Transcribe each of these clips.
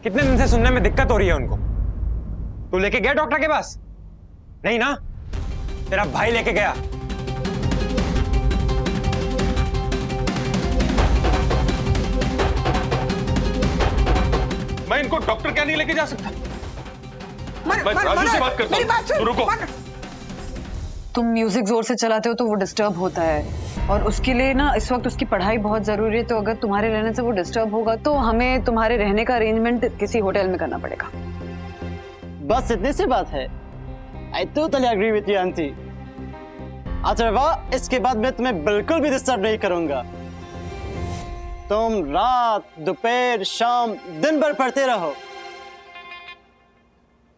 कितने दिन से सुनने में दिक्कत हो रही है उनको। तू लेके गया डॉक्टर के पास? नहीं ना, तेरा भाई लेके गया। मैं इनको डॉक्टर क्या नहीं लेके जा सकता? मैं राजू से बात करता हूं। तू रुको। तुम म्यूजिक जोर से चलाते हो तो वो डिस्टर्ब होता है, और उसके लिए ना इस वक्त उसकी पढ़ाई बहुत जरूरी है। तो अगर तुम्हारे रहने से वो डिस्टर्ब होगा तो हमें तुम्हारे रहने का अरेंजमेंट किसी होटल में करना पड़ेगा। बस इतनी सी बात है। I totally agree with you, aunty. Atharva, इसके बाद मैं तुम्हें बिल्कुल भी डिस्टर्ब नहीं करूंगा। तुम रात, दोपहर, शाम, दिन भर पढ़ते रहो।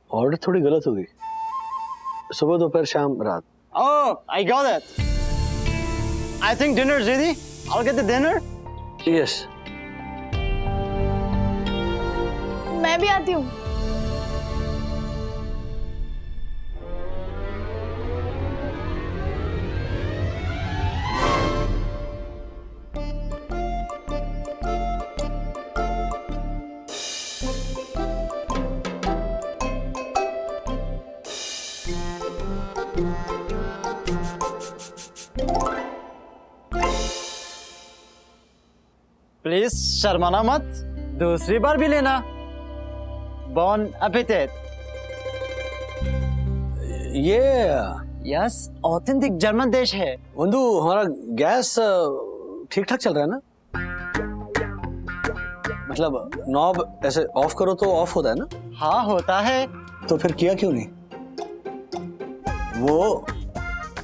ऑर्डर थोड़ी गलत होगी। सुबह, दोपहर, शाम, रात। Oh, I got it. I think dinner is ready. I'll get the dinner. Yes. मैं भी आती हूँ। प्लीज शर्माना मत, दूसरी बार भी लेना। बॉन एपेटाइट। ये यस, ऑथेंटिक जर्मन डिश है। बंधु, हमारा गैस ठीक ठाक चल रहा है ना? मतलब नॉब ऐसे ऑफ करो तो ऑफ होता है ना? हाँ, होता है। तो फिर किया क्यों नहीं? वो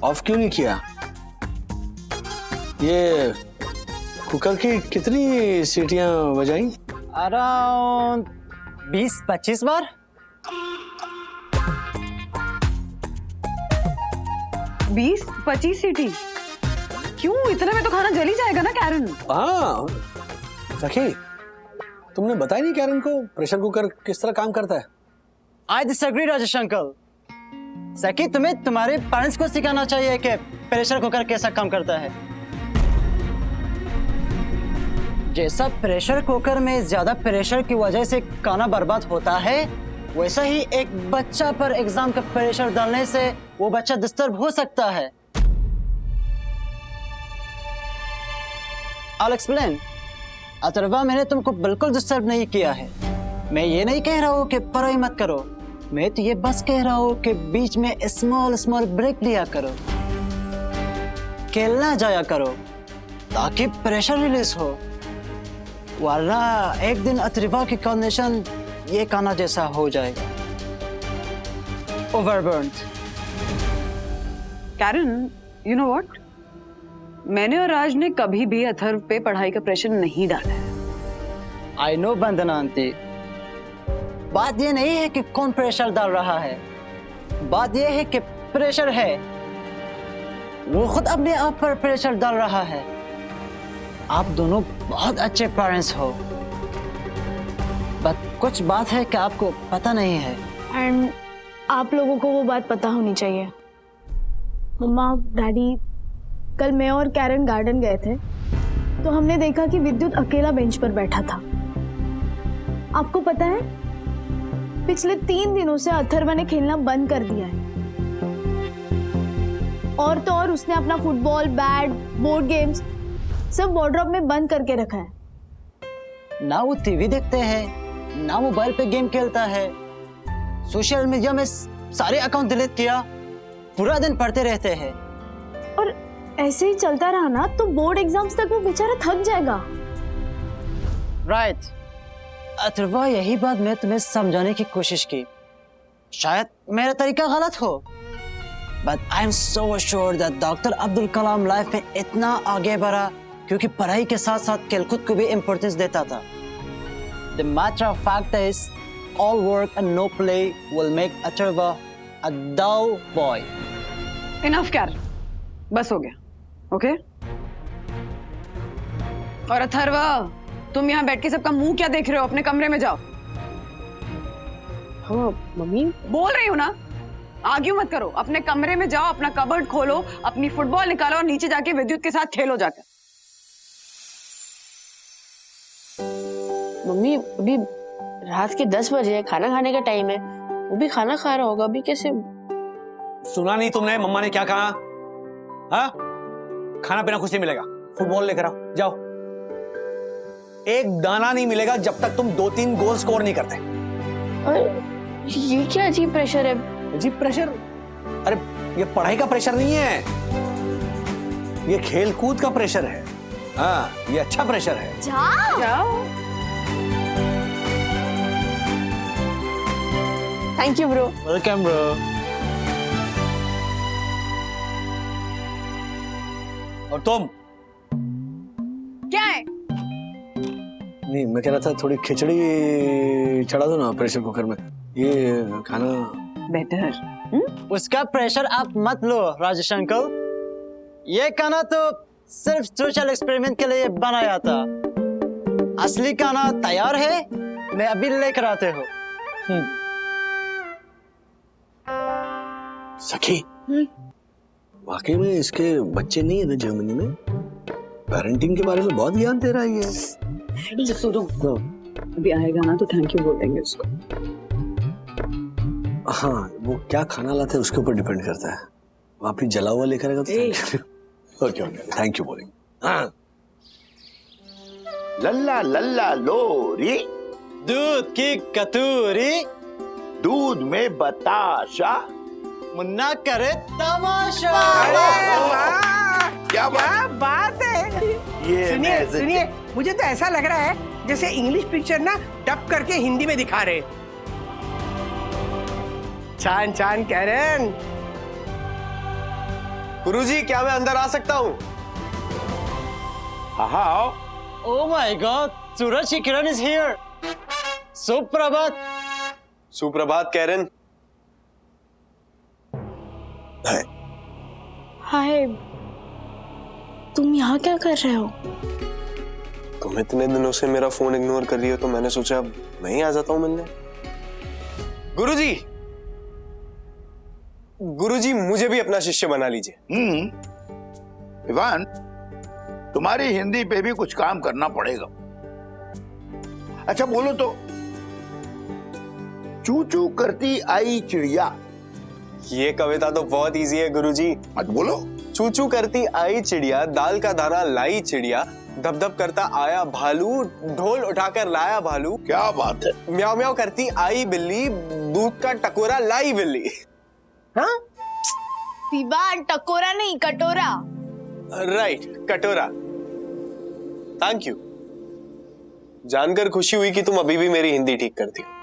ऑफ क्यों नहीं किया? ये कुकर की कितनी सीटियां बजाई? अराउंड 20-25 बार। 20-25 सीटी? क्यों? इतने में तो खाना जल ही जाएगा ना कैरन। हाँ सखी, तुमने बताया नहीं कैरन को प्रेशर कुकर किस तरह काम करता है? I disagree Rajesh uncle. सकी, तुम्हें तुम्हारे पेरेंट्स को सिखाना चाहिए कि प्रेशर कुकर कैसा काम करता है। जैसा प्रेशर कुकर में ज्यादा प्रेशर की वजह से खाना बर्बाद होता है, वैसा ही एक बच्चा पर एग्जाम का प्रेशर डालने से वो बच्चा डिस्टर्ब हो सकता है। I'll explain। अथर्वा, मैंने तुमको बिल्कुल डिस्टर्ब नहीं किया है। मैं ये नहीं कह रहा हूँ कि पढ़ाई मत करो। मैं तो ये बस कह रहा हूँ कि बीच में स्मॉल ब्रेक लिया करो, खेलना जाया करो, ताकि प्रेशर रिलीज हो। वरना एक दिन अथर्वा की कंडीशन ये खाना जैसा हो जाएगा, ओवरबर्न्ड। कैरन, यू नो व्हाट, मैंने और राज ने कभी भी अथर्व पे पढ़ाई का प्रेशर नहीं डाला है। आई नो वंदना आंटी, बात ये नहीं है कि कौन प्रेशर डाल रहा है, बात ये है कि प्रेशर है, वो खुद अपने आप पर प्रेशर डाल रहा है। आप दोनों बहुत अच्छे पेरेंट्स हो, बट कुछ बात है कि आपको पता नहीं है। एंड आप लोगों को वो बात पता होनी चाहिए। मम्मा, डैडी, कल मैं और कैरन गार्डन गए थे तो हमने देखा कि विद्युत अकेला बेंच पर बैठा था। आपको पता है, पिछले 3 दिनों से अथर्वा ने खेलना बंद कर दिया है। और तो और उसने अपना फुटबॉल, बैट, बोर्ड गेम्स सब वार्डरोब में बंद करके रखा है। ना वो टीवी देखते हैं, ना मोबाइल पे गेम खेलता है, सोशल मीडिया में सारे अकाउंट डिलीट किया, पूरा दिन पढ़ते रहते हैं। और ऐसे ही चलता रहा ना तो बोर्ड एग्जाम्स तक वो बेचारा थक जाएगा। राइट। अथर्वा, यही बात मैं तुम्हें समझाने की कोशिश की। शायद मेरा तरीका गलत हो, but I am so sure that doctor Abdul Kalam life में इतना आगे बढ़ा क्योंकि पढ़ाई के साथ साथ खेलकूद को भी इम्पोर्टेंस देता था। The matter of fact is, all work and no play will make Atharva a dull boy. Enough Karen, बस हो गया, ओके? और अथर्वा, तुम यहाँ बैठ के सबका मुंह क्या देख रहे हो? अपने कमरे में जाओ। हाँ मम्मी, बोल रही हूँ ना, आर्ग्यू मत करो। अपने कमरे में जाओ, अपना कबर्ड खोलो, अपनी फुटबॉल निकालो और नीचे जाके विद्युत के साथ खेलो जाकर। मम्मी अभी रात के 10 बजे है, खाना खाने का टाइम है। वो भी खाना खा रहा होगा, अभी कैसे? सुना नहीं तुमने मम्मा ने क्या कहा? हाँ, खाना पीना कुछ नहीं मिलेगा, फुटबॉल लेकर आओ, जाओ। एक दाना नहीं मिलेगा जब तक तुम 2-3 गोल स्कोर नहीं करते। और ये क्या अजीब प्रेशर है? अजीब प्रेशर? अरे ये पढ़ाई का प्रेशर नहीं है, ये खेल कूद का प्रेशर है। हाँ, ये अच्छा प्रेशर है। जाओ। Thank you bro. Welcome bro. और तुम? क्या है? नहीं, मैं कह रहा था थोड़ी खिचड़ी चढ़ा दो ना प्रेशर कुकर में, ये खाना बेटर। उसका प्रेशर आप मत लो राजेश अंकल। ये खाना तो सिर्फ सोशल एक्सपेरिमेंट के लिए बनाया था। असली खाना तैयार है, मैं अभी लेकर आते हो। सखी, वाकई में इसके बच्चे नहीं है ना जर्मनी में? पेरेंटिंग के बारे में बहुत ज्ञान दे रहा है ये। सुनो, अभी आएगा ना तो थैंक यू बोल देंगे उसको। हाँ, वो क्या खाना लाते हैं उसके ऊपर डिपेंड करता है। आप ही जला हुआ लेकर आएगा तो ओके ओके, थैंक यू बोलेंगे। हाँ। लल्ला लल्ला लोरी, दूध की कटोरी, दूध में बताशा, मुन्ना करे तमाशा। क्या बात है। ये सुनिए सुनिए, मुझे तो ऐसा लग रहा है जैसे इंग्लिश पिक्चर ना डब करके हिंदी में दिखा रहे। छान छान कैरन। गुरुजी, क्या मैं अंदर आ सकता हूँ? हाँ, Oh my God, सूरज की किरण is here. सुप्रभात। सुप्रभात कैरन। हाय, तुम यहाँ क्या कर रहे हो? तुम इतने दिनों से मेरा फोन इग्नोर कर रही हो तो मैंने सोचा मैं ही आ जाता हूँ मिलने। गुरुजी, गुरुजी मुझे भी अपना शिष्य बना लीजिए। इवान, तुम्हारी हिंदी पे भी कुछ काम करना पड़ेगा। अच्छा बोलो तो, चू चू करती आई चिड़िया। ये कविता तो बहुत इजी है गुरुजी। मत बोलो। चू चू करती आई चिड़िया, दाल का दाना लाई चिड़िया, धप धप करता आया भालू, ढोल उठाकर लाया भालू। क्या बात है। म्याऊ म्याऊ करती आई बिल्ली, दूध का टकोरा लाई बिल्ली। हाँ, विवान, टकोरा नहीं, कटोरा। राइट, कटोरा। Thank you. जानकर खुशी हुई कि तुम अभी भी मेरी हिंदी ठीक करती हो।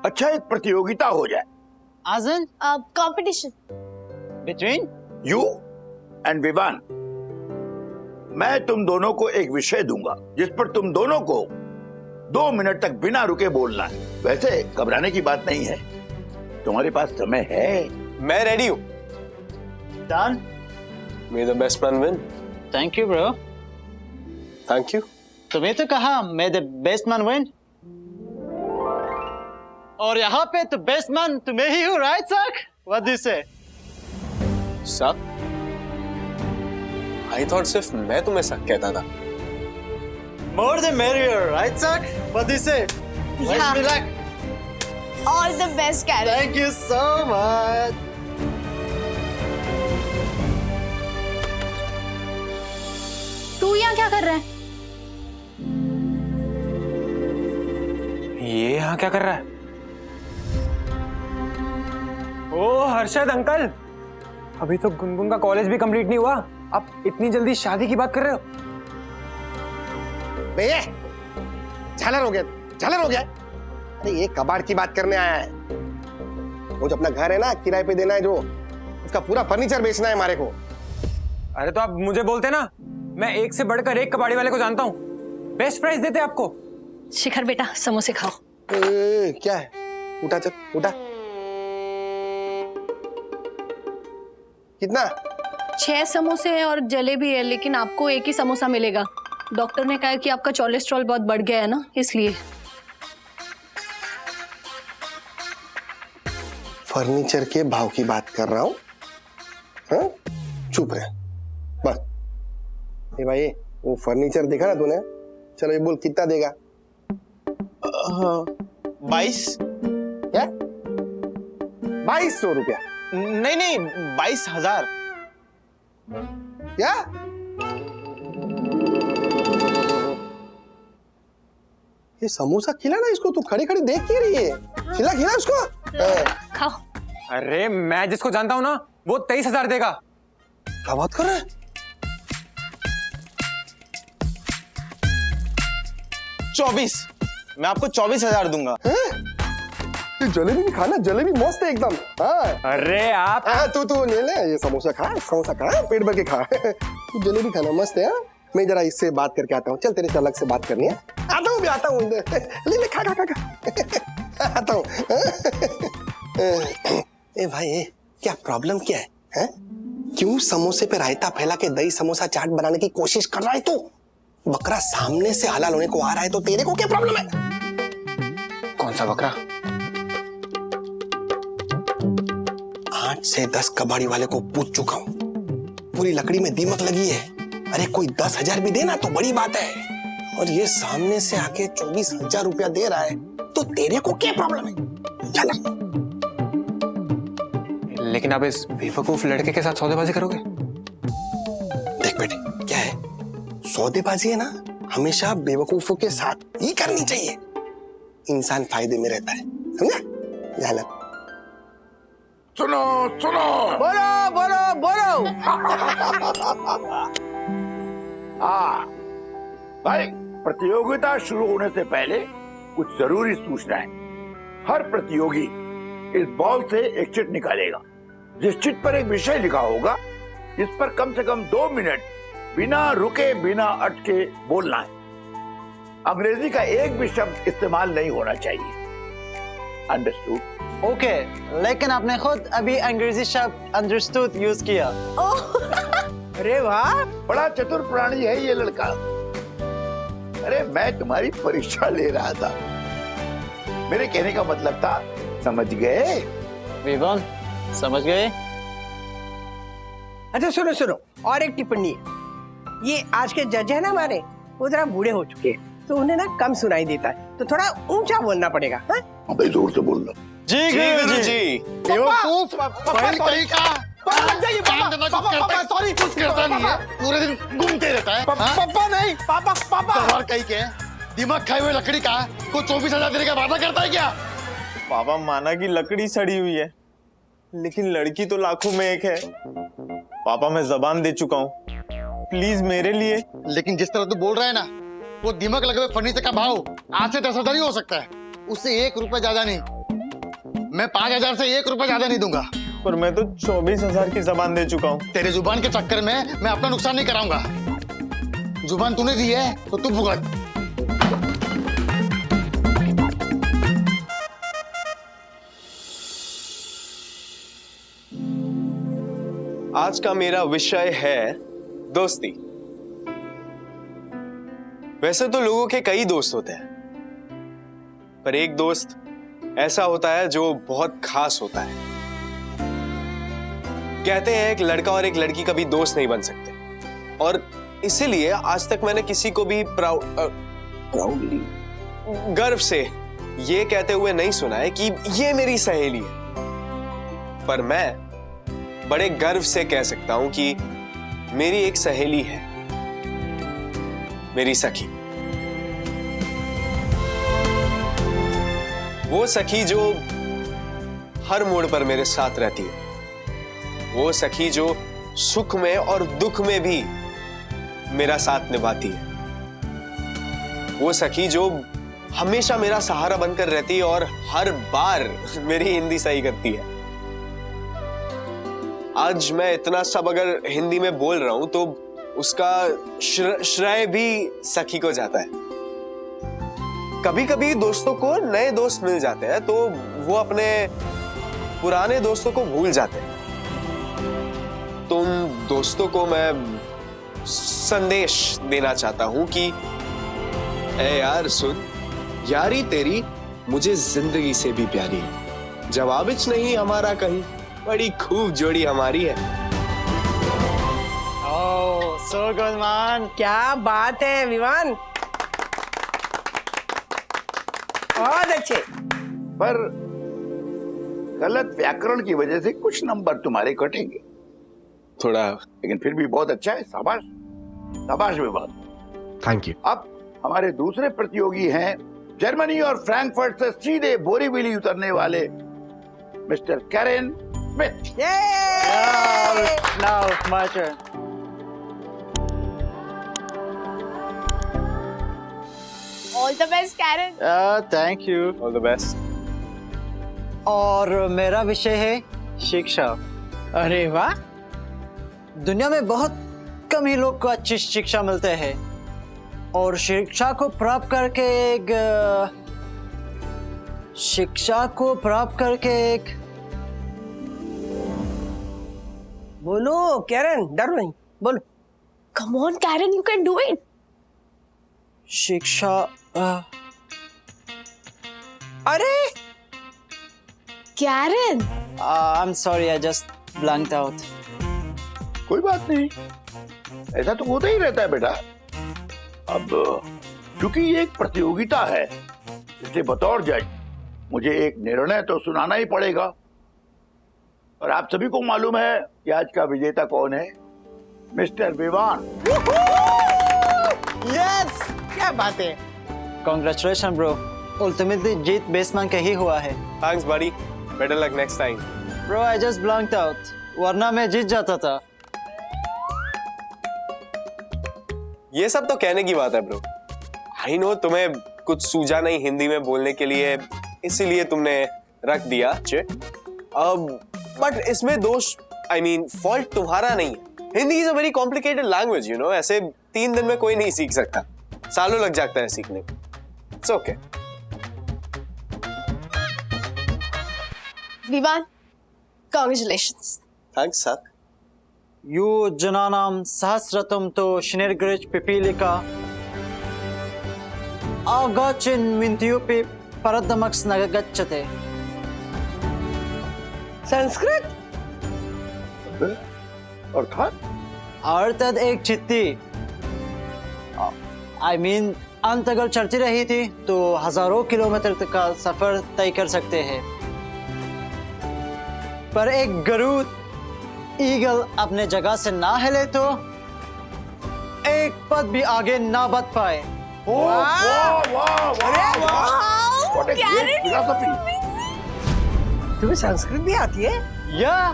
अच्छा, एक प्रतियोगिता हो जाए। आजन competition. Between you and Vivaan. मैं तुम दोनों को एक विषय दूंगा जिस पर तुम दोनों को 2 मिनट तक बिना रुके बोलना है। वैसे घबराने की बात नहीं है, तुम्हारे पास समय है। मैं रेडी हूं। Done. May the best man win. Thank you bro. Thank you. तुम्हें तो कहा मैं द बेस्ट मैन विन, और यहाँ पे तो बेस्ट मैन तुम्हें ही हूँ, right sir? What do you से? सक? I thought सिर्फ मैं तुम्हें सक कहता था। More the merrier, right sir? What do you say? Wish me luck. All the best Karen. Thank you so much. तू यहाँ क्या कर रहा है? ये यहाँ क्या कर रहा है? ओ हर्षद अंकल, अभी तो गुनगुन का कॉलेज भी कंप्लीट नहीं हुआ, आप इतनी जल्दी शादी की बात कर रहे हो? भैया झालर हो गया, झालर हो गया। अरे ये कबाड़ की बात करने आया है। वो जो अपना घर है ना किराए पे देना है, जो उसका पूरा फर्नीचर बेचना है हमारे को। अरे तो आप मुझे बोलते ना, मैं एक से बढ़कर एक कबाड़ी वाले को जानता हूँ, बेस्ट प्राइस देते आपको। शिखर बेटा, समोसे खाओ। क्या है? उठा चल, उठा। कितना? 6 समोसे है और जलेबी है, लेकिन आपको एक ही समोसा मिलेगा। डॉक्टर ने कहा कि आपका कोलेस्ट्रॉल बहुत बढ़ गया है ना, इसलिए। फर्नीचर के भाव की बात कर रहा हूँ। हाँ? चुप रहे बस। भाई वो फर्नीचर देखा ना तूने, चलो ये बोल कितना देगा? 22। क्या? 2200 रुपया? नहीं 22,000। क्या? ये समोसा खिला ना इसको, तू खड़ी खड़ी देख के रही है। खिला खिला उसको। खाओ। अरे मैं जिसको जानता हूँ ना वो 23,000 देगा। क्या बात कर रहा है? 24। मैं आपको 24,000 दूंगा। ये जलेबी भी खाना, जलेबी मस्त है एकदम। हाँ अरे आप हाँ, तू ले ले, ये समोसा खा, पेट भर के खा। तू जलेबी खाना मस्त है। हाँ मैं जरा इससे बात करके आता हूँ। चल तेरे से अलग से बात करनी है। आता हूँ ले ले खा खा खा आता हूँ। ए भाई क्या प्रॉब्लम क्या है? हैं? क्यों समोसे पे रायता फैला के दही समोसा चाट बनाने की कोशिश कर रहा है तू? बकरा सामने से हलाल होने को आ रहा है तो तेरे को क्या प्रॉब्लम है? कौन सा बकरा? 8 से 10 कबाड़ी वाले को पूछ चुका हूँ, पूरी लकड़ी में दीमक लगी है। अरे कोई 10,000 भी देना तो बड़ी बात है, और ये सामने से आके 24,000 रुपया दे रहा है तो तेरे को क्या प्रॉब्लम है? चल। लेकिन आप इस बेवकूफ लड़के के साथ सौदेबाजी करोगे? देख बेटे क्या है, सौदेबाजी है ना हमेशा बेवकूफों के साथ ही करनी चाहिए। इंसान फायदे में रहता है, समझा? ध्यान। सुनो सुनो, बोलो बोलो बोलो। हाँ भाई, प्रतियोगिता शुरू होने से पहले कुछ जरूरी सूचनाएं। हर प्रतियोगी इस बॉल से एक चिट निकालेगा। जिस चिट पर एक विषय लिखा होगा, इस पर कम से कम 2 मिनट बिना रुके बिना अटके बोलना है। अंग्रेजी का एक भी शब्द इस्तेमाल नहीं होना चाहिए। अंडरस्टूड? ओके, लेकिन आपने खुद अभी अंग्रेजी शब्द अंडरस्टूड यूज किया। अरे वाह, बड़ा चतुर प्राणी है ये लड़का। अरे मैं तुम्हारी परीक्षा ले रहा था, मेरे कहने का मतलब था, समझ गए? विवान समझ गए? अच्छा सुनो सुनो, और एक टिप्पणी है। ये आज के जज है ना हमारे, वो जरा बूढ़े हो चुके हैं तो उन्हें ना कम सुनाई देता है, तो थोड़ा ऊंचा बोलना पड़ेगा। हाँ? अबे जोर से बोल लो। जी गुरुजी। बेवकूफ, सॉरी, पूरे दिन घूमते रहता है। पापा नहीं, पापा कहीं के दिमाग खाए हुए लकड़ी का को 24,000 देने का वादा करता है क्या? पापा माना कि लकड़ी सड़ी हुई है, लेकिन लड़की तो लाखों में एक है। पापा मैं जबान दे चुका हूँ, प्लीज मेरे लिए। लेकिन जिस तरह तू बोल रहा है ना, वो दिमाग लगे हुए फर्नीचर का भाव 8 से 10,000 ही हो सकता है, उससे 1 रुपया ज्यादा नहीं। मैं 5,000 से 1 रुपया ज्यादा नहीं दूंगा। पर मैं तो 24,000 की जबान दे चुका हूँ। तेरे जुबान के चक्कर में मैं अपना नुकसान नहीं कराऊंगा। जुबान तूने दी है तो तू भुगत। आज का मेरा विषय है दोस्ती। वैसे तो लोगों के कई दोस्त होते हैं, पर एक दोस्त ऐसा होता है जो बहुत खास होता है। कहते हैं एक लड़का और एक लड़की कभी दोस्त नहीं बन सकते, और इसीलिए आज तक मैंने किसी को भी प्राउडली, गर्व से ये कहते हुए नहीं सुना है कि ये मेरी सहेली है। पर मैं बड़े गर्व से कह सकता हूं कि मेरी एक सहेली है, मेरी सखी। वो सखी जो हर मोड़ पर मेरे साथ रहती है, वो सखी जो सुख में और दुख में भी मेरा साथ निभाती है, वो सखी जो हमेशा मेरा सहारा बनकर रहती है और हर बार मेरी हिंदी सही करती है। आज मैं इतना सब अगर हिंदी में बोल रहा हूं तो उसका श्रेय भी सखी को जाता है। कभी कभी दोस्तों को नए दोस्त मिल जाते हैं तो वो अपने पुराने दोस्तों को भूल जाते हैं। तो उन दोस्तों को मैं संदेश देना चाहता हूं कि ए यार सुन, यारी तेरी मुझे जिंदगी से भी प्यारी है। जवाबिच नहीं हमारा कहीं, बड़ी खूब जोड़ी हमारी है। ओह सो गुड मैन। क्या बात है विवान, बहुत अच्छे। पर गलत व्याकरण की वजह से कुछ नंबर तुम्हारे कटेंगे थोड़ा। लेकिन फिर भी बहुत अच्छा है, शाबाश शाबाश विवान। Thank you. अब हमारे दूसरे प्रतियोगी हैं जर्मनी और फ्रैंकफर्ट से सीधे बोरीवली उतरने वाले mister Karen Smith. Now, my turn. All the best Karen. Thank you. All the best. और मेरा विषय है शिक्षा। अरे वाह। दुनिया में बहुत कम ही लोग को अच्छी शिक्षा मिलते हैं और शिक्षा को प्राप्त करके एक बोलो कैरन, डरो नहीं, बोलो। Come on Karen, you can do it. शिक्षा अरे Karen, I'm sorry, I just blanked out. कोई बात नहीं, ऐसा तो होता ही रहता है बेटा। अब क्योंकि ये एक प्रतियोगिता है, इसलिए बतौर जज मुझे एक निर्णय तो सुनाना ही पड़ेगा। और आप सभी को मालूम है कि आज का विजेता कौन है? मिस्टर विवान। यस, क्या बात है। Congratulations, bro. Ultimately जीत बेसमैन का ही हुआ है। Thanks buddy, better luck next time. Bro, I just blanked out. वरना मैं जीत जाता था। ये सब तो कहने की बात है ब्रो। आई नो तुम्हें कुछ सूझा नहीं हिंदी में बोलने के लिए, इसीलिए तुमने रख दिया चिट। अब बट इसमें दोष, आई मीन फॉल्ट तुम्हारा नहीं है। Hindi is a very complicated language, you know. ऐसे 3 दिन में कोई नहीं सीख सकता, सालों लग जाता है सीखने को। It's okay. Vivaan, congratulations. Thanks sir. यू जनानां सहस्रतम तो शिनिर्गृच पिपीलिका आगाचिन मिन्त्युपि परदमक्स नगच्चते। संस्कृत अर्थात एक चिट्ठी, आई मीन अंत अगर चलती रही थी तो हजारों किलोमीटर तक का सफर तय कर सकते हैं, पर एक गरुड़ ईगल अपने जगह से ना हिले तो एक पद भी आगे ना बढ़ पाए। तुम्हें संस्कृत भी आती है? या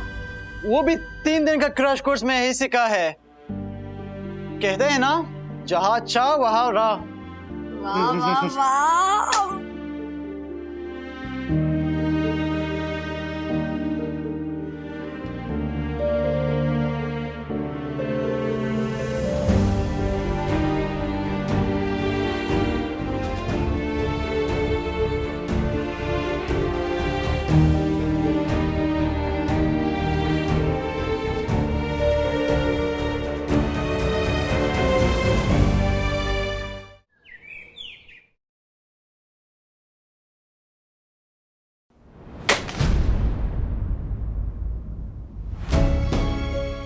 वो भी 3 दिन का क्रैश कोर्स में ही सीखा है। कहते हैं ना, जहाँ चाह वहाँ राह।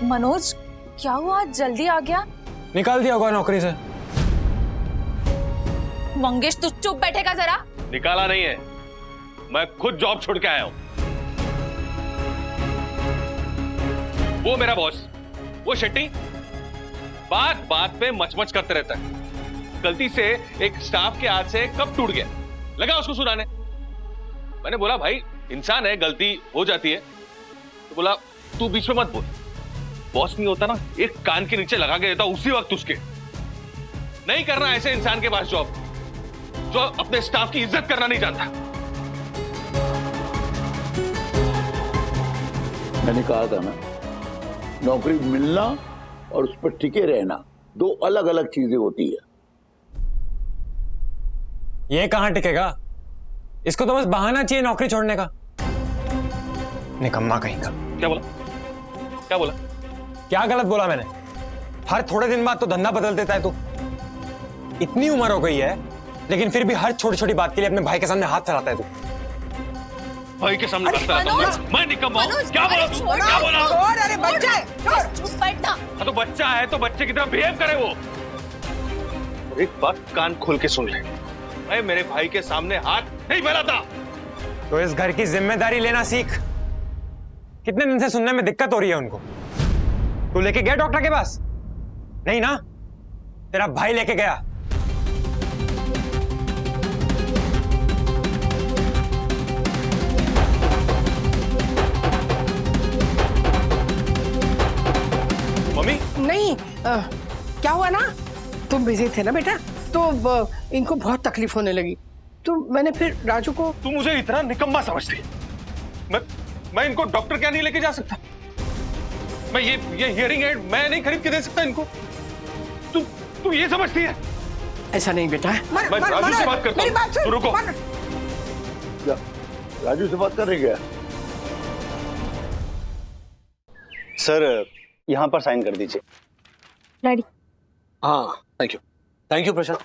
मनोज, क्या हुआ, आज जल्दी आ गया? निकाल दिया होगा नौकरी से। मंगेश तू चुप बैठेगा जरा। निकाला नहीं है, मैं खुद जॉब छोड़ के आया हूं। वो मेरा बॉस, वो शेट्टी, बात बात पे मचमच करते रहता है। गलती से एक स्टाफ के हाथ से कप टूट गया, लगा उसको सुनाने। मैंने बोला भाई इंसान है, गलती हो जाती है। तो बोला तू बीच में मत बोल। बॉस नहीं होता ना, एक कान के नीचे लगा के देता उसी वक्त उसके। नहीं करना ऐसे इंसान के पास जॉब जो अपने स्टाफ की इज्जत करना नहीं जानता। मैंने कहा था ना, नौकरी मिलना और उस पर टिके रहना 2 अलग अलग चीजें होती है। ये कहां टिकेगा? इसको तो बस बहाना चाहिए नौकरी छोड़ने का। निकम्मा कहीं का। क्या बोला? क्या बोला? क्या गलत बोला मैंने? हर थोड़े दिन बाद तो धंधा बदल देता है तू। इतनी उम्र हो गई है लेकिन फिर भी हर छोटी छोटी बात के लिए अपने भाई के सामने हाथ फैलाता है तू। भाई के सामने हाथ फैलाता हूं मैं निकम्मा हूं। क्या बोला तू? क्या बोला? छोड़, अरे बच्चा है, छोड़। चुप बैठना। हाँ तो बच्चा है तो बच्चे की तरह बिहेव करे वो। और एक बात कान खोल के सुन ले, मैं मेरे भाई के सामने हाथ नहीं फैलाता। तो इस घर की जिम्मेदारी लेना सीख। कितने दिन से सुनने में दिक्कत हो रही है उनको। तू लेके गया डॉक्टर के पास? नहीं ना, तेरा भाई लेके गया। मम्मी नहीं क्या हुआ ना, तुम बिजी थे ना बेटा, तो इनको बहुत तकलीफ होने लगी, तो मैंने फिर राजू को। तू मुझे इतना निकम्मा समझती है? मैं इनको डॉक्टर क्या नहीं लेके जा सकता? मैं ये हियरिंग एड मैं नहीं खरीद के दे सकता इनको? तू ये समझती है? ऐसा नहीं बेटा, मैं राजू से बात करता हूँ। तू रुको। राजू से बात कर रही क्या? सर यहाँ पर साइन कर दीजिए। डैडी। हाँ थैंक यू प्रशांत।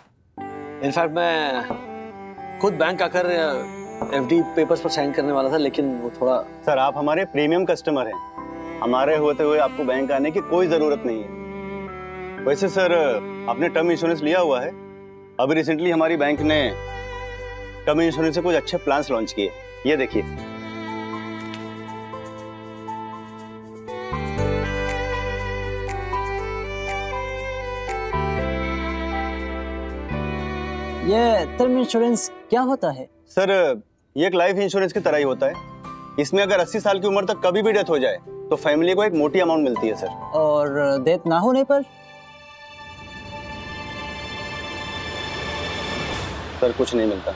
इनफैक्ट मैं खुद बैंक आकर एफडी पेपर्स पर साइन करने वाला था, लेकिन वो थोड़ा। सर आप हमारे प्रीमियम कस्टमर हैं, हमारे होते हुए आपको बैंक आने की कोई जरूरत नहीं है। वैसे सर आपने टर्म इंश्योरेंस लिया हुआ है? अभी रिसेंटली हमारी बैंक ने टर्म इंश्योरेंस से कुछ अच्छे प्लान्स लॉन्च किए, ये देखिए। ये टर्म इंश्योरेंस क्या होता है? सर ये एक लाइफ इंश्योरेंस की तरह ही होता है। इसमें अगर 80 साल की उम्र तक कभी भी डेथ हो जाए तो फैमिली को एक मोटी अमाउंट मिलती है सर। और डेथ ना होने पर? सर कुछ नहीं मिलता।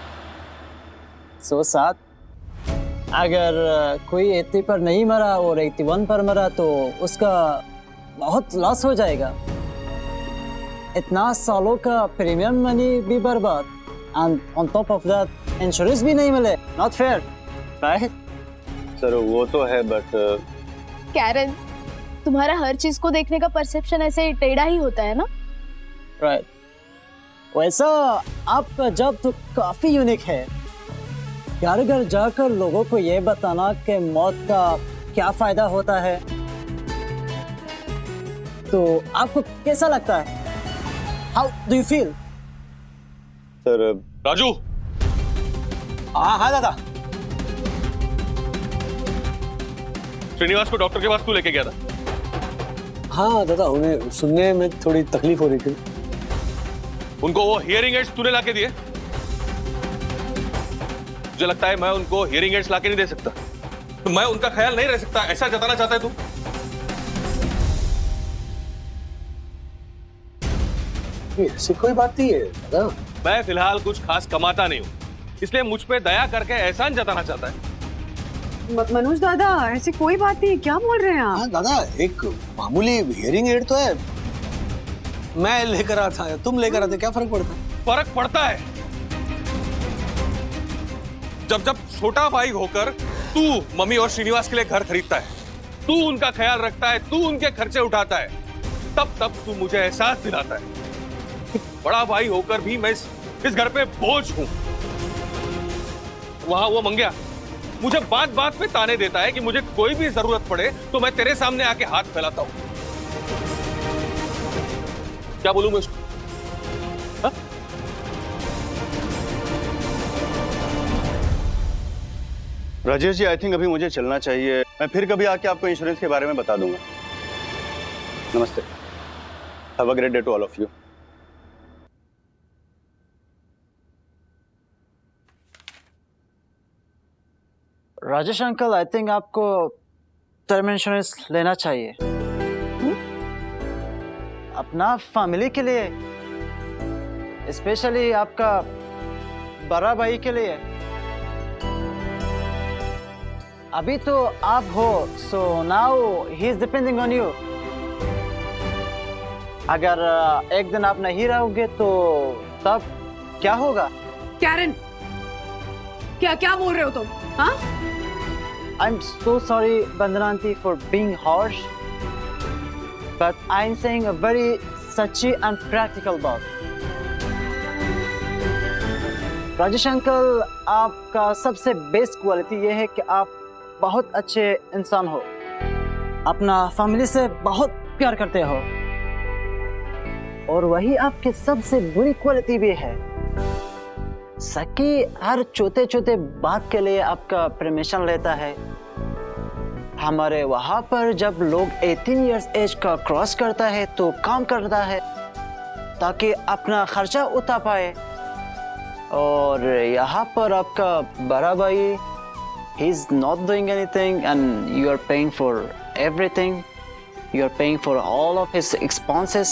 सो साथ अगर कोई 80 पर नहीं मरा और 81 पर मरा तो उसका बहुत लॉस हो जाएगा। इतना सालों का प्रीमियम मनी भी बर्बाद, and on top of that insurance भी नहीं मिले। Not fair, right? सर वो तो है, बट कैरन, तुम्हारा हर चीज को देखने का परसेप्शन ऐसे टेढ़ा ही होता है ना? राइट। वैसा आपका जॉब तो काफी यूनिक है। घर घर जाकर लोगों को ये बताना कि मौत का क्या फायदा होता है। तो आपको कैसा लगता है? How do you feel? Sir Raju. हाँ दादा। श्रीनिवास को डॉक्टर के पास तू लेके गया था? हाँ दादा, उन्हें सुनने में थोड़ी तकलीफ हो रही थी। उनको वो हियरिंग एड्स तूने लाके दिए? मुझे लगता है मैं उनको हियरिंग एड्स लाके नहीं दे सकता। तो मैं उनका ख्याल नहीं रह सकता, ऐसा जताना चाहता है तू? ऐसी कोई बात नहीं है दादा। मैं फिलहाल कुछ खास कमाता नहीं हूँ, इसलिए मुझ पे दया करके एहसान जताना चाहता है। मनोज दादा ऐसी कोई बात नहीं, क्या बोल रहे हैं आप? हाँ दादा, एक मामूली हियरिंग एड तो है। मैं लेकर आता था, तुम लेकर आते, क्या फर्क पड़ता है? फर्क पड़ता है। जब छोटा भाई होकर तू मम्मी और श्रीनिवास के लिए घर खरीदता है, तू उनका ख्याल रखता है, तू उनके खर्चे उठाता है, तब तू मुझे एहसास दिलाता है। बड़ा भाई होकर भी मैं इस घर पे बोझ हूं। वहां वो मंग्या मुझे बात बात पे ताने देता है कि मुझे कोई भी जरूरत पड़े तो मैं तेरे सामने आके हाथ फैलाता हूं। क्या बोलूं मैं उसको? हा? राजेश जी, आई थिंक अभी मुझे चलना चाहिए। मैं फिर कभी आके आपको इंश्योरेंस के बारे में बता दूंगा। नमस्ते। Have a great day to all of you. Rajesh uncle, I think आपको टर्म इंश्योरेंस लेना चाहिए। अपना फैमिली के लिए, स्पेशली आपका बड़ा भाई के लिए। अभी तो आप हो, so now he is depending on you. अगर एक दिन आप नहीं रहोगे तो तब क्या होगा? कैरन, क्या बोल रहे हो तुम? हाँ? I'm so sorry, Bandana auntie, for being harsh, but I'm saying a very sachi and practical बात। राजेश अंकल, आपका सबसे बेस्ट क्वालिटी ये है कि आप बहुत अच्छे इंसान हो, अपना फैमिली से बहुत प्यार करते हो, और वही आपकी सबसे बुरी क्वालिटी भी है। सकी हर छोटे छोटे बात के लिए आपका परमिशन लेता है। हमारे वहां पर जब लोग 18 इयर्स एज का क्रॉस करता है तो काम करता है ताकि अपना खर्चा उठा पाए। और यहाँ पर आपका बड़ा भाई he is not doing anything and you are paying for everything. You are paying for all of his expenses.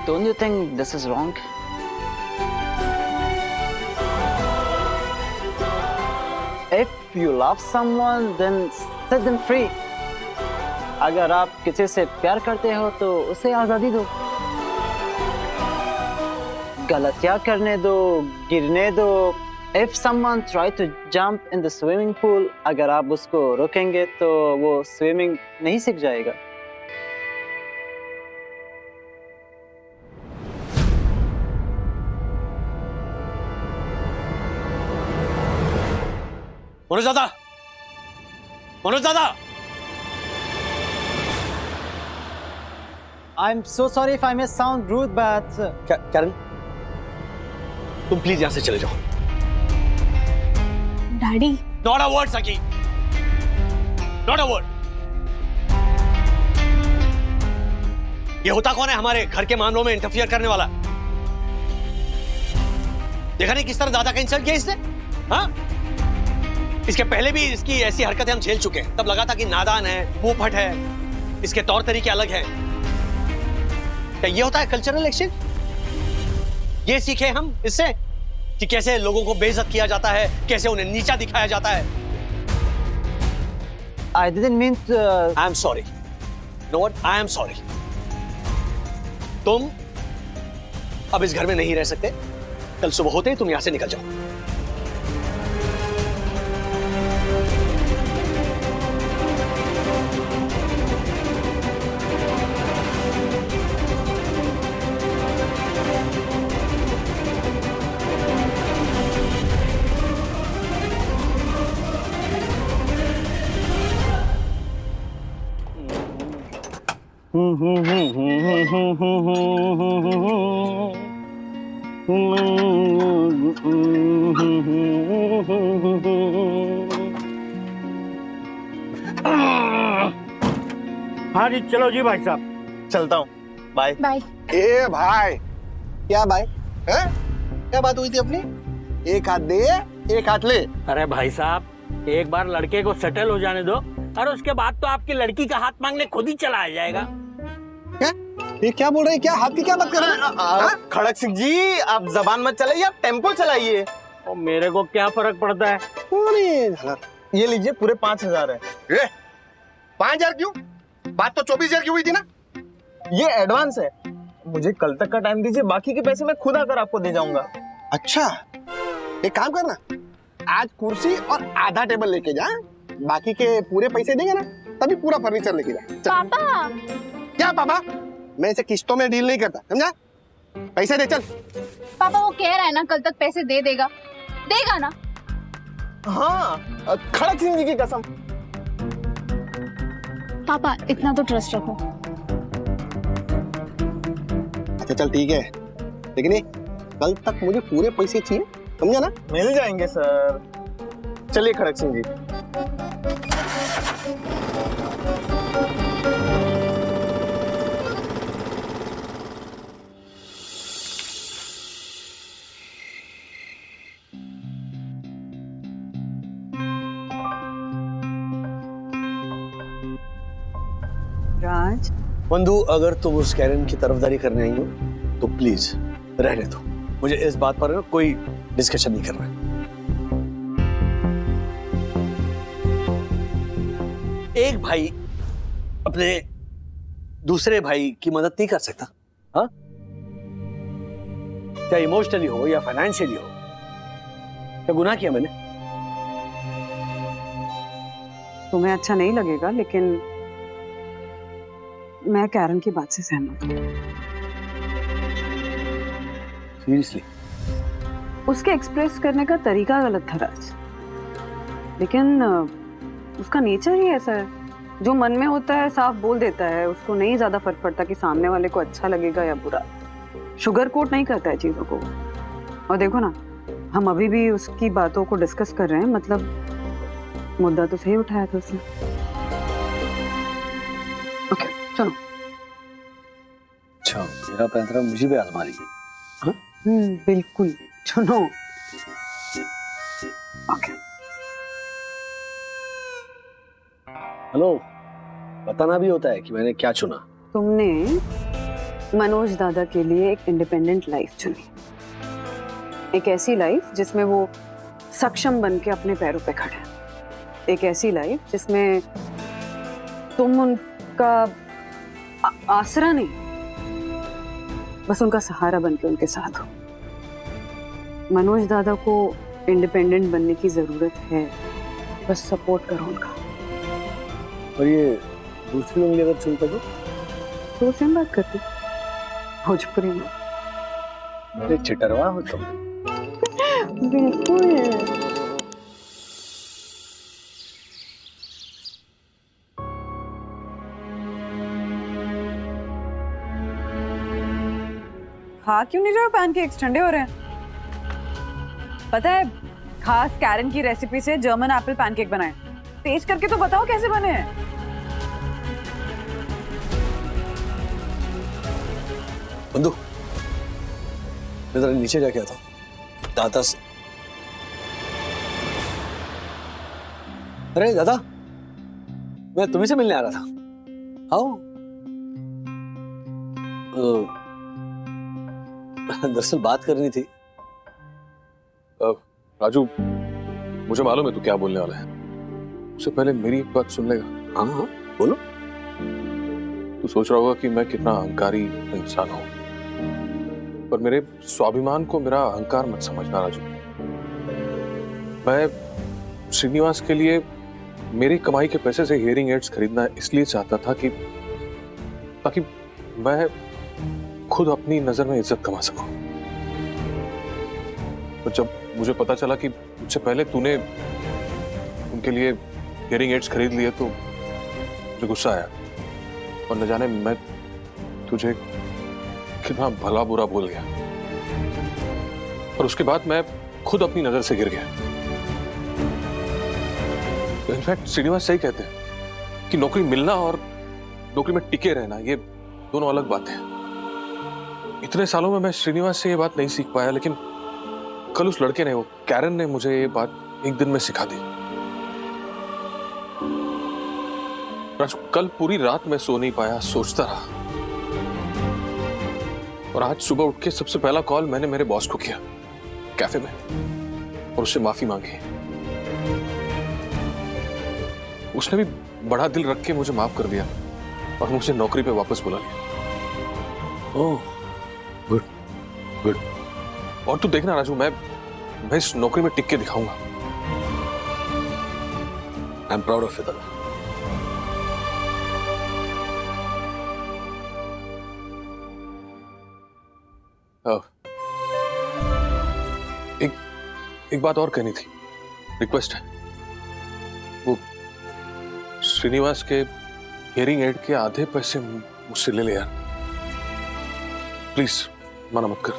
Don't you think this is wrong? If you love someone, then set them free. अगर आप किसी से प्यार करते हो तो उसे आजादी दो, गलतियां करने दो, गिरने दो। If someone try to jump in the swimming pool, अगर आप उसको रोकेंगे तो वो स्विमिंग नहीं सीख जाएगा। मनोज दादा, मनोज दादा, I'm so sorry if I may sound rude, but Karen, तुम प्लीज यहां से चले जाओ। डैडी, Not a word, सकी, not a word। ये होता कौन है हमारे घर के मामलों में इंटरफियर करने वाला? देखा नहीं किस तरह दादा का इंसल्ट किया इसने? हाँ? इसके पहले भी इसकी ऐसी हरकतें हम झेल चुके हैं। तब लगा था कि नादान है, मुंहफट है, इसके तौर तरीके अलग हैं। क्या ये होता है कल्चरल एक्सचेंज? ये सीखे हम इससे कि कैसे लोगों को बेइज्जत किया जाता है, कैसे उन्हें नीचा दिखाया जाता है। I didn't mean to. I am sorry. You know what? I am sorry. तुम अब इस घर में नहीं रह सकते। कल सुबह होते ही तुम यहां से निकल जाओ। हाँ जी, चलो जी भाई साहब, चलता हूँ। Bye bye. ए भाई, क्या भाई है? क्या बात हुई थी अपनी? एक हाथ दे, एक हाथ ले। अरे भाई साहब, एक बार लड़के को सेटल हो जाने दो और उसके बाद तो आपकी लड़की का हाथ मांगने खुद ही चला आ जाएगा। क्या? ये क्या बोल रहे हैं? क्या हाथ की क्या बात कर रहे हैं? खड़क सिंह जी, आप जबान मत चलाइए, आप टेम्पो चलाइए। और मेरे को क्या फर्क पड़ता है? ये लीजिए, पूरे 5,000 है। 5,000 क्यों? बात तो 24,000 की हुई थी ना? ये एडवांस है, मुझे कल तक का टाइम दीजिए, बाकी के पैसे मैं खुद आकर आपको दे जाऊंगा। अच्छा, एक काम करना, आज कुर्सी और आधा टेबल लेके जा, बाकी के पूरे पैसे देंगे ना, तभी पूरा फर्नीचर लेके जा। पापा। क्या पापा? मैं इसे किस्तों में डील नहीं करता, समझा? पैसे दे, चल। पापा वो कह रहा है ना कल तक पैसे दे देगा, देगा ना? हाँ, खड़क सिंह जी की कसम। पापा इतना तो ट्रस्ट रखो। अच्छा चल ठीक है, लेकिन कल तक मुझे पूरे पैसे चाहिए, समझा ना? मिल जाएंगे सर। चलिए खड़क सिंह जी। राज, बंधु, अगर तुम उस कैरन की तरफदारी करने आई हो तो प्लीज रहने दो। मुझे इस बात पर कोई डिस्कशन नहीं करना। एक भाई अपने दूसरे भाई की मदद नहीं कर सकता? हाँ, क्या इमोशनली हो या फाइनेंशियली हो? क्या गुनाह किया मैंने? तुम्हें अच्छा नहीं लगेगा, लेकिन मैं कैरन की बात से सहमत हूँ। सीरियसली? उसके एक्सप्रेस करने का तरीका गलत था राज, लेकिन उसका नेचर ही ऐसा है, जो मन में होता है साफ बोल देता है। उसको नहीं ज्यादा फर्क पड़ता कि सामने वाले को अच्छा लगेगा या बुरा। शुगर कोट नहीं करता है चीजों को। और देखो ना, हम अभी भी उसकी बातों को डिस्कस कर रहे हैं, मतलब मुद्दा तो सही उठाया था उसने। ओके चलो। अच्छा, मेरा पैंतरा मुझे भी आजमा रही है। बिल्कुल चलो। ओके। हेलो, बताना भी होता है कि मैंने क्या चुना। तुमने मनोज दादा के लिए एक इंडिपेंडेंट लाइफ चुनी, एक ऐसी लाइफ जिसमें वो सक्षम बन के अपने पैरों पे खड़े, एक ऐसी लाइफ जिसमें तुम उनका आसरा नहीं, बस उनका सहारा बन के उनके साथ हो। मनोज दादा को इंडिपेंडेंट बनने की जरूरत है, बस सपोर्ट करो उनका। और ये दूसरी उंगली अगर चुनता तो सेम बात करती भोजपुरी में। अरे चिटरवा हो तुम। बिल्कुल। खा क्यों नहीं रहे हो? पैनकेक्स ठंडे हो रहे हैं। पता है, खास कैरन की रेसिपी से जर्मन एप्पल पैनकेक बनाए। टेस्ट करके तो बताओ कैसे बने हैं। बंधु, मैं जरा नीचे जाके आता हूँ दादा से। अरे दादा, मैं तुम्ही से मिलने आ रहा था। आओ। दरअसल बात करनी थी। राजू, मुझे मालूम है तू क्या बोलने वाला है। उससे पहले मेरी एक बात सुन लेगा? हाँ हाँ बोलो। तू सोच रहा होगा कि मैं कितना अहंकारी इंसान हूं, पर मेरे स्वाभिमान को मेरा अहंकार मत समझना राजू। मैं श्रीनिवास के लिए मेरी कमाई के पैसे से हियरिंग एड्स खरीदना इसलिए चाहता था कि ताकि मैं खुद अपनी नजर में इज्जत कमा सकूं। तो जब मुझे पता चला कि मुझसे पहले तूने उनके लिए हियरिंग एड्स खरीद लिए तो मुझे गुस्सा आया, और न जाने मैं तुझे कितना भला बुरा बोल गया। और उसके बाद मैं खुद अपनी नजर से गिर गया। इनफैक्ट श्रीनिवास सही कहते हैं कि नौकरी मिलना और नौकरी में टिके रहना ये दोनों अलग बातें हैं। इतने सालों में मैं श्रीनिवास से ये बात नहीं सीख पाया, लेकिन कल उस लड़के ने, वो कैरन ने मुझे ये बात एक दिन में सिखा दी। राजू, कल पूरी रात मैं सो नहीं पाया, सोचता रहा, और आज सुबह उठ के सबसे पहला कॉल मैंने मेरे बॉस को किया कैफे में, और उससे माफी मांगी। उसने भी बड़ा दिल रख के मुझे माफ कर दिया और मुझे नौकरी पे वापस बुला लिया। ओह, गुड गुड। और तू देखना राजू, मैं इस नौकरी में टिक के दिखाऊंगा। I am proud of you. एक बात और कहनी थी, रिक्वेस्ट है। वो श्रीनिवास के हियरिंग एड के आधे पैसे मुझसे ले ले यार, प्लीज, मना मत कर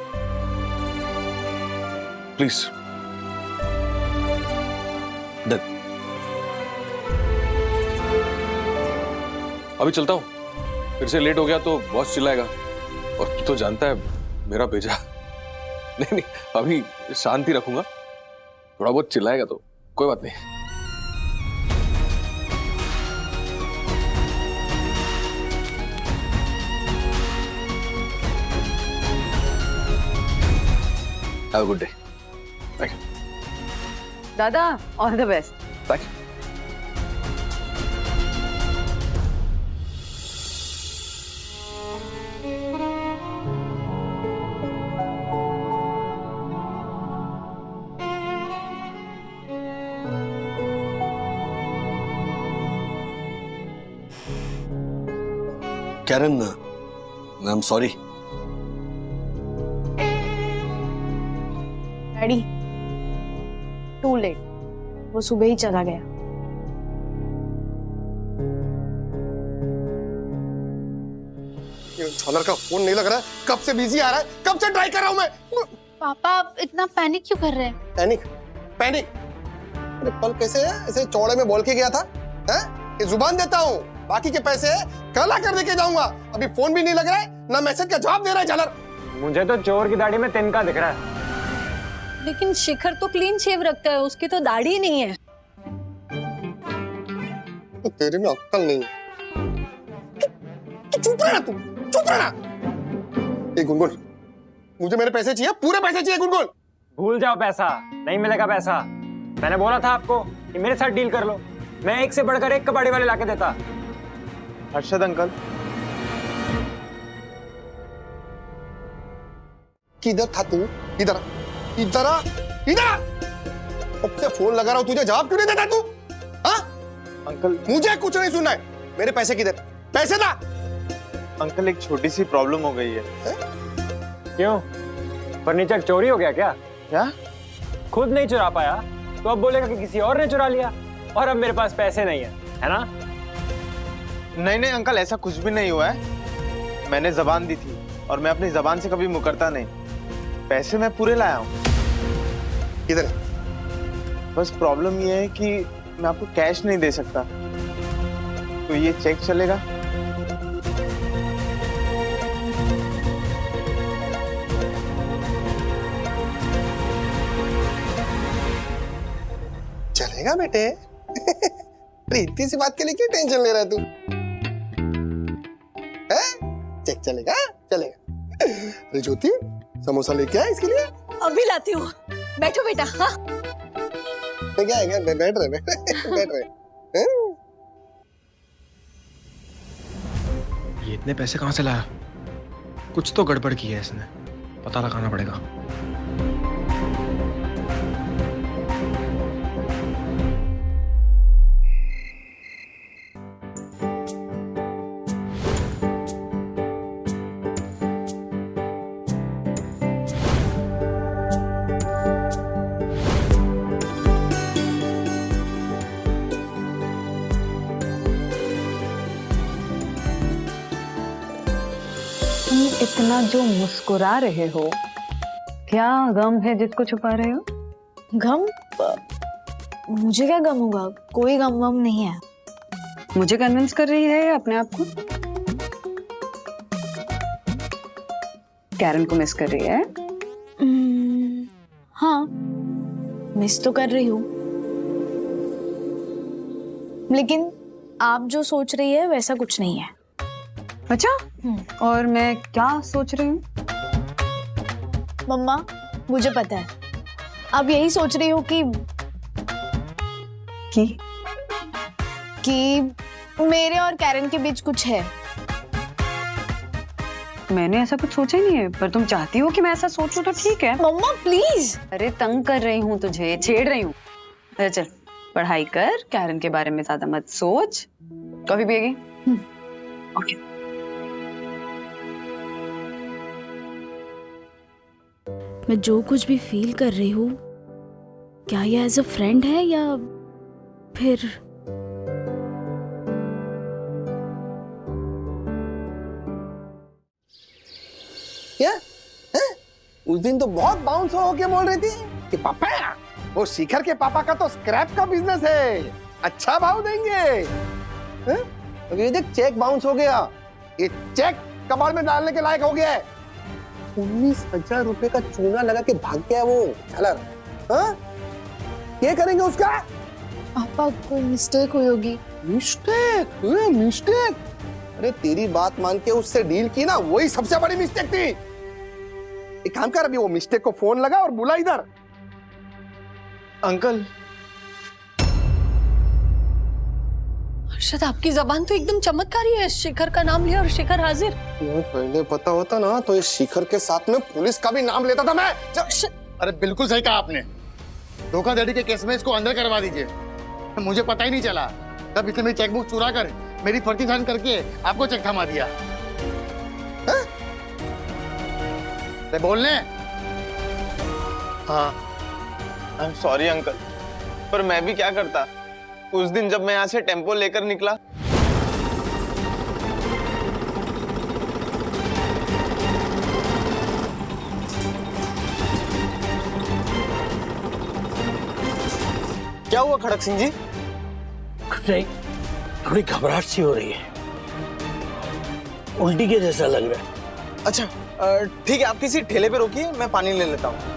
प्लीज। अभी चलता हूं, फिर से लेट हो गया तो बॉस चिल्लाएगा, और तू तो जानता है मेरा भेजा। नहीं, अभी शांति रखूंगा, थोड़ा बहुत चिल्लाएगा तो कोई बात नहीं। Have a good day. Thank you दादा, all the best. Thank you. Karen, I am sorry. Daddy, too late, वो सुबह ही चला गया। ये झालर का फोन नहीं लग रहा है, कब से बिजी आ रहा है, कब से ट्राई कर रहा हूँ मैं। पापा आप इतना पैनिक क्यों कर रहे हैं? पैनिक पैनिक, अरे कल कैसे ऐसे चौड़े में बोल के गया था, हैं? कि जुबान देता हूँ, बाकी के पैसे कल आकर देके जाऊंगा। अभी फोन भी नहीं लग रहा है, ना मैसेज का जवाब दे रहा है झालर। मुझे तो चोर की दाढ़ी में तिनका दिख रहा है। लेकिन शिखर तो क्लीन शेव रखता है, उसकी तो दाढ़ी ही नहीं है। तो तेरे में अक्ल नहीं है। चुप रहना तू, चुप रहना। ए गुनगुन, मुझे मेरे पैसे चाहिए, पूरे पैसे चाहिए गुनगुन। भूल जाओ, पैसा नहीं मिलेगा। पैसा मैंने बोला था आपको कि मेरे साथ डील कर लो, मैं एक से बढ़कर एक कबाड़ी वाले लाके देता। हर्षद अंकल, किधर था तू? इधर इधर इधर, अब से फोन लगा रहा हूं तुझे, जवाब क्यों नहीं देता तू? हाँ अंकल, मुझे कुछ नहीं सुनना है। मेरे पैसे किधर? पैसे दा। अंकल एक छोटी सी प्रॉब्लम हो गई है। क्यों, फर्नीचर चोरी हो गया क्या? क्या? खुद नहीं चुरा पाया तो अब बोलेगा कि किसी और ने चुरा लिया, और अब मेरे पास पैसे नहीं है ना? नहीं नहीं अंकल, ऐसा कुछ भी नहीं हुआ है। मैंने जबान दी थी और मैं अपनी जबान से कभी मुकरता नहीं। पैसे मैं पूरे लाया हूँ। किधर? बस प्रॉब्लम ये है कि मैं आपको कैश नहीं दे सकता, तो ये चेक चलेगा? चलेगा बेटे। अरे इतनी सी बात के लिए क्यों टेंशन ले रहा है तू? चेक चलेगा, चलेगा। अरे ज्योति, समोसा लेके आया इसके लिए? अभी लाती हूँ, बैठो बेटा। हाँ क्या है, बैठ रहे बैठ रहे। ये इतने पैसे कहाँ से लाया? कुछ तो गड़बड़ की है इसने, पता लगाना पड़ेगा। इतना जो मुस्कुरा रहे हो, क्या गम है जिसको छुपा रहे हो? गम? मुझे क्या गम होगा? कोई गम वम नहीं है। मुझे कन्विंस कर रही है अपने आप को? कैरन को मिस कर रही है? हाँ, मिस तो कर रही हूँ, लेकिन आप जो सोच रही है वैसा कुछ नहीं है। अच्छा, और मैं क्या सोच रही हूँ? मम्मा, मुझे पता है, आप यही सोच रही हो कि मेरे और कैरन के बीच कुछ है। मैंने ऐसा कुछ सोचा ही नहीं है, पर तुम चाहती हो कि मैं ऐसा सोचूं तो ठीक है। मम्मा प्लीज। अरे तंग कर रही हूँ तुझे, छेड़ रही हूँ। अरे चल पढ़ाई कर, कैरन के बारे में ज्यादा मत सोच। कॉफी पिएगी? ओके। मैं जो कुछ भी फील कर रही हूँ, क्या ये एज अ फ्रेंड है या फिर क्या? उस दिन तो बहुत बाउंस होके बोल रही थी कि पापा, वो शिखर के पापा का तो स्क्रैप का बिजनेस है, अच्छा भाव देंगे। तो ये देख, चेक बाउंस हो गया। ये चेक कबाड़ में डालने के लायक हो गया है। 19,000 रुपए का चूना लगा के भाग गया वो झालर। क्या करेंगे उसका? पापा, कोई मिस्टेक हुई होगी। मिस्टेक? मिस्टेक? अरे तेरी बात मान के उससे डील की ना, वही सबसे बड़ी मिस्टेक थी। एक काम कर, अभी वो मिस्टेक को फोन लगा और बुला इधर। अंकल, हर्षद, आपकी जबान तो एकदम चमत्कारी है। शिखर का नाम लिया और शिखर हाजिर। पहले पता होता ना तो इस शिखर के साथ में पुलिस का भी नाम लेता था मैं। अरे बिल्कुल सही कहा आपने, धोखाधड़ी के केस में इसको अंदर करवा दीजिए। मुझे पता ही नहीं चला, तब इसने मेरी चेकबुक चुरा कर मेरी फर्जी साइन करके आपको चेक थमा दिया। बोलने? हाँ, आई एम सॉरी अंकल, पर मैं भी क्या करता। उस दिन जब मैं यहाँ से टेम्पो लेकर निकला क्या हुआ खड़क सिंह जी? कुछ नहीं, थोड़ी घबराहट सी हो रही है, उल्टी के जैसा लग रहा है। अच्छा ठीक है, आप किसी ठेले पे रोकिए, मैं पानी ले लेता हूँ।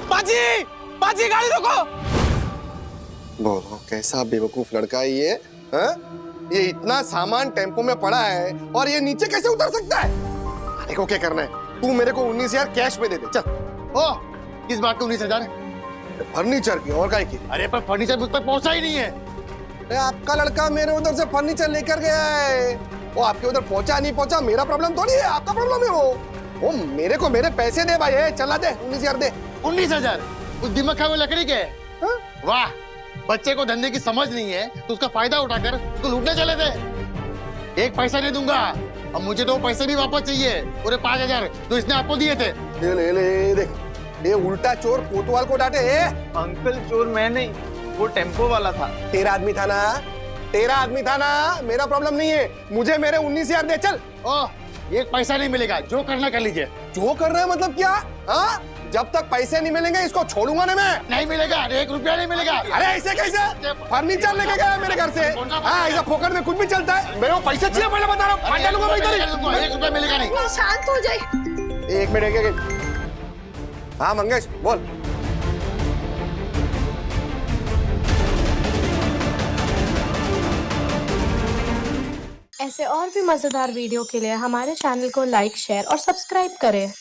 बाजी, बाजी गाड़ी रोको। बोलो कैसा बेवकूफ लड़का है ये, हाँ? ये इतना सामान टेम्पो में पड़ा है और ये नीचे कैसे उतर सकता है? देखो क्या करना है, तू मेरे को 19,000 कैश में दे दे, चल। ओ, किस बात को 19,000? फर्नीचर की और काय की? अरे पर फर्नीचर मुझ तक पहुंचा ही नहीं है। अरे आपका लड़का मेरे उधर से फर्नीचर लेकर गया है, वो आपके उधर पहुंचा नहीं पहुंचा मेरा प्रॉब्लम थोड़ी है, आपका प्रॉब्लम है वो मेरे को मेरे पैसे दे भाई, चला दे 19,000 दे। 19,000? उस दिमाग खा वो लकड़ी के? वाह, बच्चे को धंधे की समझ नहीं है तो उसका फायदा उठाकर उसको लूटने चले थे। एक पैसा नहीं दूंगा, अब मुझे 2 पैसे भी वापस चाहिए, पूरे 5,000 जो इसने आपको दिए थे। ले देख, ये उल्टा चोर कोतवाल को डांटे। अंकल चोर मैं नहीं, वो टेम्पो वाला था। तेरा आदमी था ना, तेरा आदमी था ना, मेरा प्रॉब्लम नहीं है, मुझे मेरे 19,000 दे, चल। ओह, एक पैसा नहीं मिलेगा, जो करना कर लीजिए। जो करना है मतलब क्या? हाँ, जब तक पैसे नहीं मिलेंगे इसको छोड़ूंगा नहीं मैं। नहीं मिलेगा, 1 रुपया नहीं मिलेगा। अरे ऐसे कैसे? फर्नीचर लेके गया मेरे घर से, हाँ ऐसा फोकट में कुछ भी चलता है। मेरे को पैसे चाहिए, पहले बता रहा हूँ, फाड़ डालूंगा मैं इधर ही। 1 रुपया मिलेगा नहीं। शांत हो जाए। 1 मिनट, हाँ मंगेश बोल। ऐसे और भी मजेदार वीडियो के लिए हमारे चैनल को लाइक, शेयर और सब्सक्राइब करें।